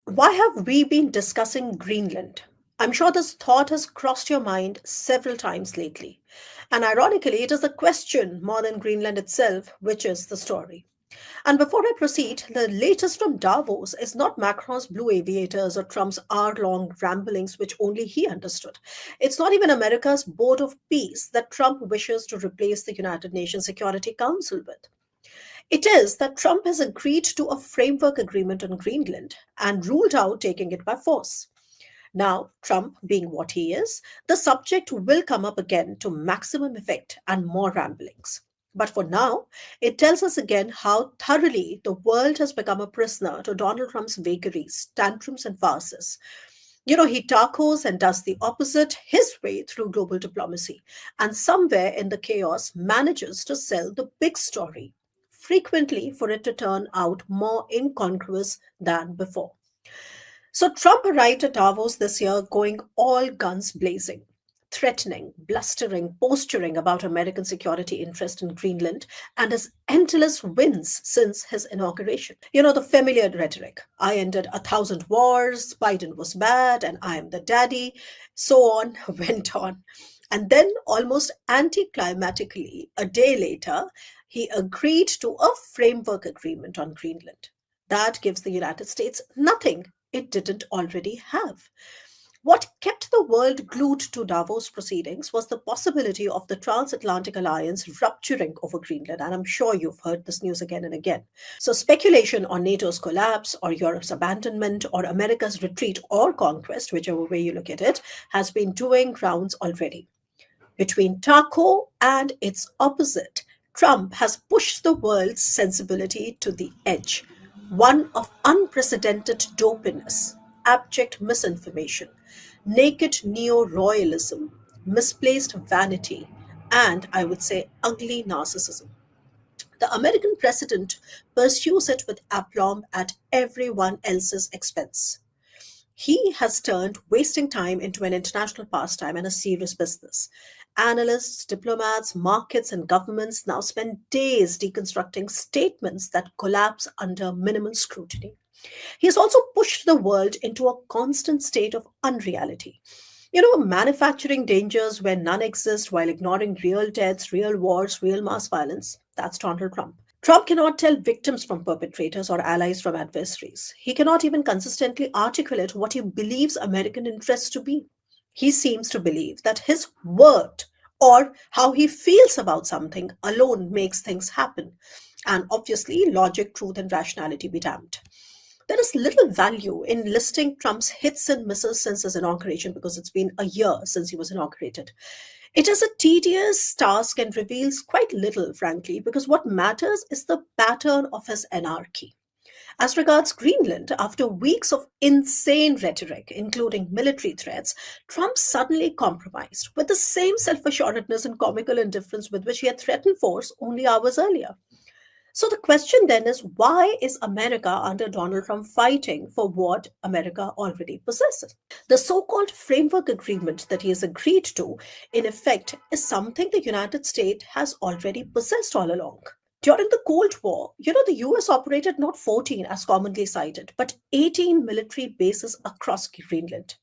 Why have we been discussing Greenland? I'm sure this thought has crossed your mind several times lately. And ironically, it is the question more than Greenland itself, which is the story. And before I proceed, the latest from Davos is not Macron's blue aviators or Trump's hour long ramblings, which only he understood. It's not even America's Board of Peace that Trump wishes to replace the United Nations Security Council with. It is that Trump has agreed to a framework agreement on Greenland and ruled out taking it by force. Now, Trump being what he is, the subject will come up again to maximum effect and more ramblings. But for now, it tells us again how thoroughly the world has become a prisoner to Donald Trump's vagaries, tantrums, and farces. He tacos and does the opposite his way through global diplomacy, and somewhere in the chaos manages to sell the big story, frequently for it to turn out more incongruous than before. So Trump arrived at Davos this year going all guns blazing, threatening, blustering, posturing about American security interest in Greenland and his endless wins since his inauguration. The familiar rhetoric. I ended 1,000 wars, Biden was bad, and I am the daddy, so on, went on. And then, almost anticlimactically, a day later, he agreed to a framework agreement on Greenland. That gives the United States nothing it didn't already have. What kept the world glued to Davos proceedings was the possibility of the transatlantic alliance rupturing over Greenland, and I'm sure you've heard this news again and again. So, speculation on NATO's collapse, or Europe's abandonment, or America's retreat or conquest, whichever way you look at it, has been doing rounds already. Between Taco and its opposite, Trump has pushed the world's sensibility to the edge, one of unprecedented dopiness, abject misinformation, naked neo royalism, misplaced vanity, and I would say ugly narcissism. The American president pursues it with aplomb at everyone else's expense. He has turned wasting time into an international pastime and a serious business. Analysts, diplomats, markets, and governments now spend days deconstructing statements that collapse under minimal scrutiny. He has also pushed the world into a constant state of unreality. Manufacturing dangers where none exist while ignoring real deaths, real wars, real mass violence. That's Donald Trump. Trump cannot tell victims from perpetrators or allies from adversaries. He cannot even consistently articulate what he believes American interests to be. He seems to believe that his word or how he feels about something alone makes things happen. And obviously, logic, truth, and rationality be damned. There is little value in listing Trump's hits and misses since his inauguration because it's been a year since he was inaugurated. It is a tedious task and reveals quite little, frankly, because what matters is the pattern of his anarchy. As regards Greenland, after weeks of insane rhetoric, including military threats, Trump suddenly compromised with the same self assuredness and comical indifference with which he had threatened force only hours earlier. So the question then is, why is America under Donald Trump fighting for what America already possesses? The so called framework agreement that he has agreed to, in effect, is something the United States has already possessed all along. During the Cold War, the US operated not 14 as commonly cited, but 18 military bases across Greenland.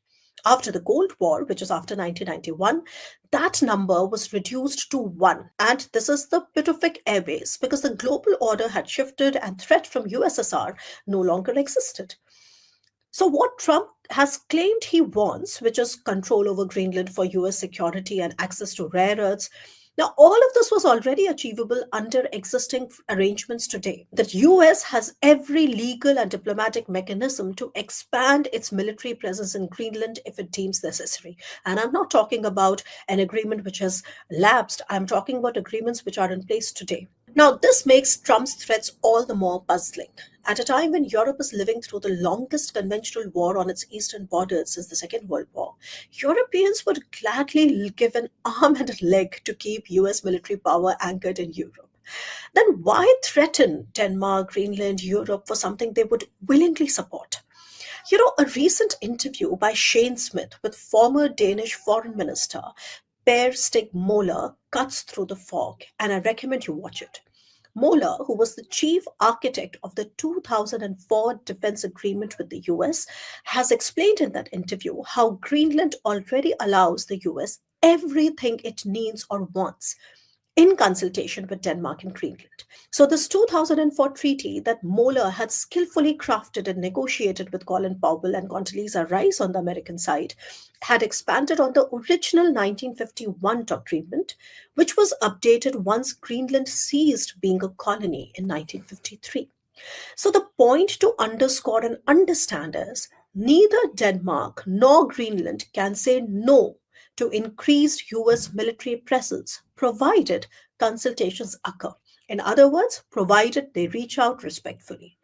After the Cold War, which was after 1991, that number was reduced to one. And this is the Pacific Air Base because the global order had shifted and threat from USSR no longer existed. So, what Trump has claimed he wants, which is control over Greenland for US security and access to rare earths, now all of this was already achievable under existing arrangements today. The US has every legal and diplomatic mechanism to expand its military presence in Greenland if it deems necessary. And I'm not talking about an agreement which has lapsed, I'm talking about agreements which are in place today. Now, this makes Trump's threats all the more puzzling. At a time when Europe is living through the longest conventional war on its eastern borders since the Second World War, Europeans would gladly give an arm and a leg to keep US military power anchored in Europe. Then why threaten Denmark, Greenland, Europe for something they would willingly support? A recent interview by Shane Smith with former Danish Foreign Minister Per Stig Moller cuts through the fog, and I recommend you watch it. Moeller, who was the chief architect of the 2004 defense agreement with the US, has explained in that interview how Greenland already allows the US everything it needs or wants in consultation with Denmark and Greenland. So, this 2004 treaty that Moeller had skillfully crafted and negotiated with Colin Powell and Condoleezza Rice on the American side had expanded on the original 1951 agreement, which was updated once Greenland ceased being a colony in 1953. So, the point to underscore and understand is neither Denmark nor Greenland can say no to increased US military presence, provided consultations occur. In other words, provided they reach out respectfully.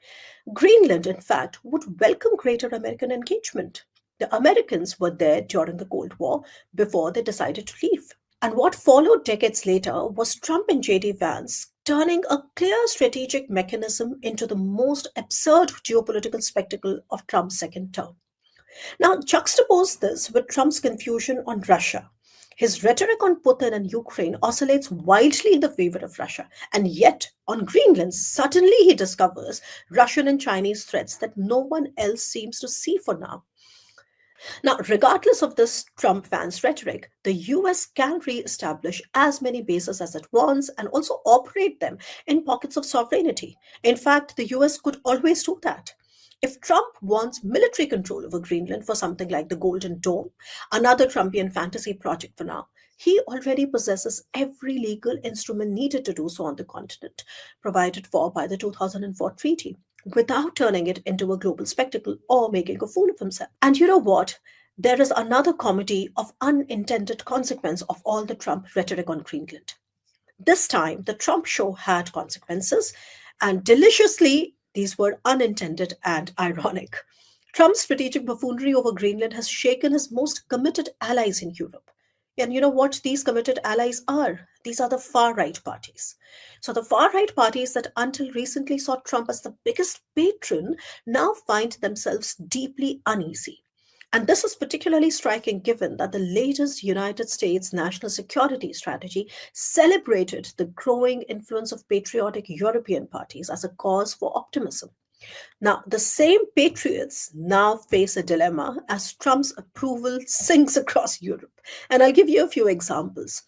Greenland, in fact, would welcome greater American engagement. The Americans were there during the Cold War before they decided to leave. And what followed decades later was Trump and J.D. Vance turning a clear strategic mechanism into the most absurd geopolitical spectacle of Trump's second term. Now, juxtapose this with Trump's confusion on Russia. His rhetoric on Putin and Ukraine oscillates wildly in the favor of Russia, and yet on Greenland, suddenly he discovers Russian and Chinese threats that no one else seems to see for now. Now, regardless of this Trump fans' rhetoric, the US can re establish as many bases as it wants and also operate them in pockets of sovereignty. In fact, the US could always do that. If Trump wants military control over Greenland for something like the Golden Dome, another Trumpian fantasy project for now, he already possesses every legal instrument needed to do so on the continent, provided for by the 2004 treaty, without turning it into a global spectacle or making a fool of himself. And you know what? There is another comedy of unintended consequence of all the Trump rhetoric on Greenland. This time, the Trump show had consequences, and deliciously, these were unintended and ironic. Trump's strategic buffoonery over Greenland has shaken his most committed allies in Europe. And you know what these committed allies are? These are the far right parties. So, the far right parties that until recently saw Trump as the biggest patron now find themselves deeply uneasy. And this is particularly striking given that the latest United States national security strategy celebrated the growing influence of patriotic European parties as a cause for optimism. Now, the same patriots now face a dilemma as Trump's approval sinks across Europe. And I'll give you a few examples.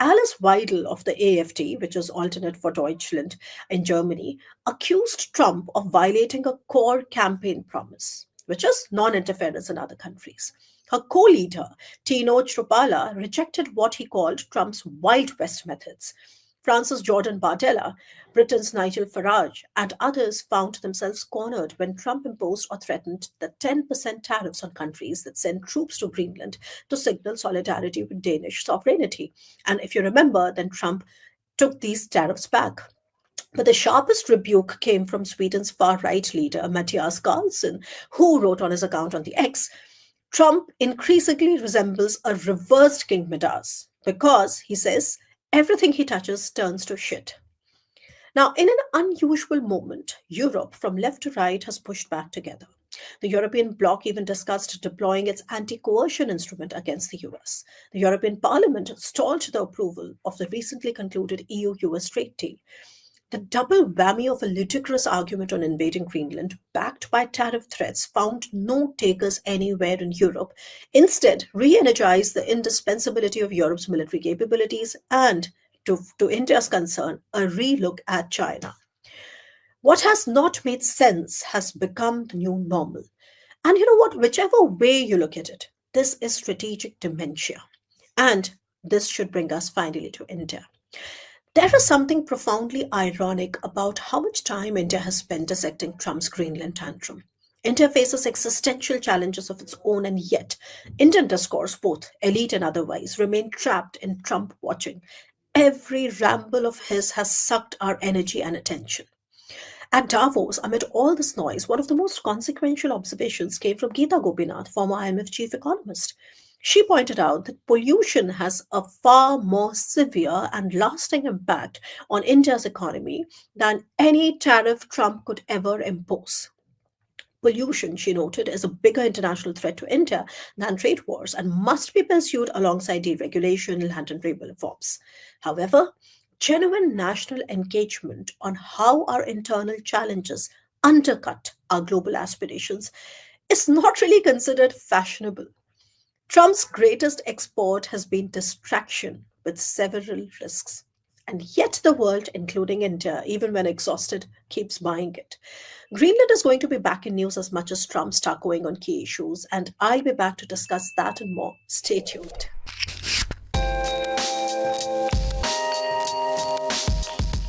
Alice Weidel of the AfD, which is alternate for Deutschland in Germany, accused Trump of violating a core campaign promise, which is non interference in other countries. Her co leader, Tino Chrupala, rejected what he called Trump's Wild West methods. Francis Jordan Bardella, Britain's Nigel Farage, and others found themselves cornered when Trump imposed or threatened the 10% tariffs on countries that send troops to Greenland to signal solidarity with Danish sovereignty. And if you remember, then Trump took these tariffs back. But the sharpest rebuke came from Sweden's far right leader, Matthias Carlsson, who wrote on his account on the X Trump increasingly resembles a reversed King Midas because, he says, everything he touches turns to shit. Now, in an unusual moment, Europe from left to right has pushed back together. The European bloc even discussed deploying its anti coercion instrument against the US. The European Parliament stalled the approval of the recently concluded EU US trade deal. The double whammy of a ludicrous argument on invading Greenland, backed by tariff threats, found no takers anywhere in Europe, instead, re energized the indispensability of Europe's military capabilities and, to India's concern, a relook at China. What has not made sense has become the new normal. And you know what? Whichever way you look at it, this is strategic dementia. And this should bring us finally to India. There is something profoundly ironic about how much time India has spent dissecting Trump's Greenland tantrum. India faces existential challenges of its own, and yet Indian discourse, both elite and otherwise, remain trapped in Trump watching. Every ramble of his has sucked our energy and attention. At Davos, amid all this noise, one of the most consequential observations came from Geeta Gopinath, former IMF chief economist. She pointed out that pollution has a far more severe and lasting impact on India's economy than any tariff Trump could ever impose. Pollution, she noted, is a bigger international threat to India than trade wars and must be pursued alongside deregulation, land and trade reforms. However, Genuine national engagement on how our internal challenges undercut our global aspirations is not really considered fashionable. Trump's greatest export has been distraction with several risks. And yet, the world, including India, even when exhausted, keeps buying it. Greenland is going to be back in news as much as Trump's going on key issues, and I'll be back to discuss that and more. Stay tuned.